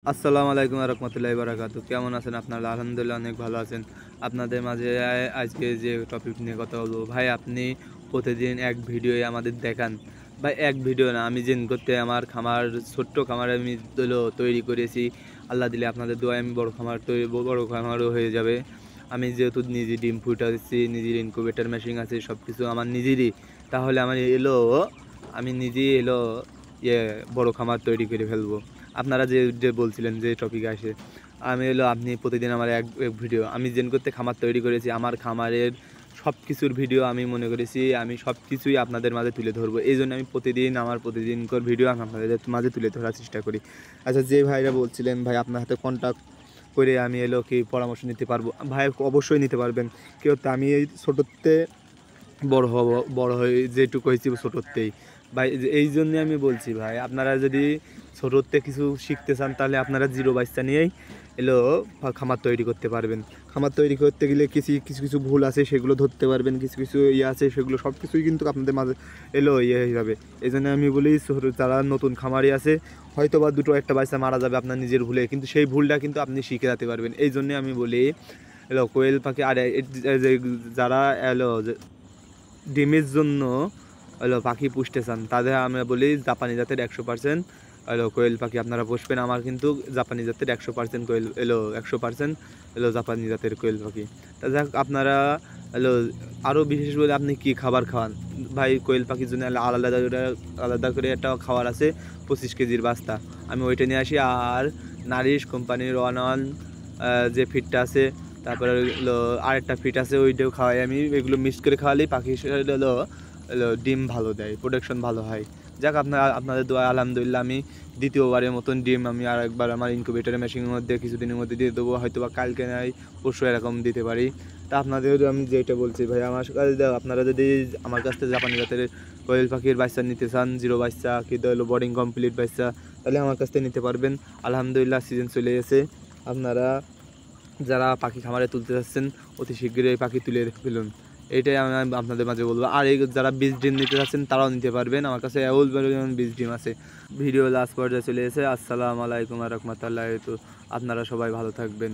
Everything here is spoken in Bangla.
আসসালামু আলাইকুম রহমতুল্লাহি বারাকাতু। কেমন আছেন আপনারা? আলহামদুলিল্লাহ অনেক ভালো আছেন। আপনাদের মাঝে আজকে যে টপিক নিয়ে কথা বলবো, ভাই আপনি প্রতিদিন এক ভিডিওয়ে আমাদের দেখান। ভাই এক ভিডিও না, আমি জেন করতে আমার খামার, ছোট্ট খামার আমি তৈরি করেছি। আল্লাহ দিলে আপনাদের দোয়ায় আমি বড় খামারও হয়ে যাবে। আমি যেহেতু নিজে ডিম ফুটাচ্ছি, নিজের ইনকিউবেটর মেশিন আছে, সব কিছু আমার নিজেরই। তাহলে আমার আমি নিজেই ইয়ে বড় খামার তৈরি করে ফেলবো। আপনারা যে বলছিলেন যে টপিক আসে, আপনি প্রতিদিন আমার এক ভিডিও, আমি জেন করতে খামার তৈরি করেছি। আমার খামারের সব কিছুর ভিডিও আমি মনে করেছি আমি সব কিছুই আপনাদের মাঝে তুলে ধরবো। এই জন্য আমি প্রতিদিনকার ভিডিও আমি আপনাদের মাঝে তুলে ধরার চেষ্টা করি। আচ্ছা, যে ভাইরা বলছিলেন ভাই আপনার হাতে কন্ট্যাক্ট করে আমি কি পরামর্শ নিতে পারবো, ভাই অবশ্যই নিতে পারবেন। কেউ তো আমি এই ছোটোতে বড় হয়ে যেটুকু হয়েছি ছোটোতেই ভাই, এই জন্যে আমি বলছি ভাই, আপনারা যদি ছোটোতে কিছু শিখতে চান তাহলে আপনারা জিরো বাচ্চা নিয়েই এলো খামার তৈরি করতে পারবেন। খামার তৈরি করতে গেলে কিছু কিছু কিছু ভুল আছে সেগুলো ধরতে পারবেন, কিছু কিছু ইয়ে আছে সেগুলো সব কিছুই কিন্তু আপনাদের মাঝে ইয়ে হয়ে যাবে। এই জন্য আমি বলি যারা নতুন খামারি আছে হয়তো বা দুটো একটা বাচ্চা মারা যাবে আপনার নিজের ভুলে, কিন্তু সেই ভুলটা কিন্তু আপনি শিখে যেতে পারবেন। এই জন্যে আমি বলি কোয়েল পাখি আর যারা ডিমের জন্য পাখি পুষতে চান তাদের আমরা বলি জাপানি জাতের 100% কোয়েল পাখি আপনারা পুষবেন। আমার কিন্তু জাপানি জাতের 100% কোয়েল 100% জাপানি জাতের কোয়েল পাখি। তা যাক, আপনারা আরও বিশেষ করে আপনি কি খাবার খাওয়ান ভাই? কোয়েল পাখির জন্য আলাদা করে একটা খাবার আছে, 25 কেজির বাস্তা, আমি ওইটা নিয়ে আসি। আর নারিশ কোম্পানির ওয়ান যে ফিডটা আছে, তারপরে আরেকটা ফিট আছে, ওইটাও খাওয়াই আমি। এগুলো মিক্স করে খাওয়ালেই পাখি ডিম ভালো দেয়, প্রোডাকশন ভালো হয়। যাক, আপনাদের দোয়া আলহামদুলিল্লাহ আমি দ্বিতীয়বারের মতন ডিম আমি আর একবার আমার ইনকিউবেটরের মেশিনের মধ্যে কিছুদিনের মধ্যে দিয়ে দেবো, হয়তো বা কালকে নাই পরশু এরকম দিতে পারি। তা আপনাদের আমি যেটা বলছি ভাই, আমার কাছে আপনারা যদি আমার কাছ থেকে জাপানি জাতের কোয়েল পাখির বাচ্চা নিতে চান, জিরো বাচ্চা কিন্তু বোর্ডিং কমপ্লিট বাচ্চা, তাহলে আমার কাছ থেকে নিতে পারবেন। আলহামদুলিল্লাহ সিজন চলে এসে, আপনারা যারা পাখি খামারে তুলতে যাচ্ছেন অতি শীঘ্রই পাখি তুলে ফেলুন, এইটাই আমি আপনাদের মাঝে বলবো। আর এই যারা বীজ ডিম নিতে চাচ্ছেন তারাও নিতে পারবেন, আমার কাছে অ্যাভেলেবল বীজ ডিম আছে। ভিডিও লাস্ট পর্যায়ে চলে এসে, আসসালামু আলাইকুম রহমতুল্লাহ। তো আপনারা সবাই ভালো থাকবেন।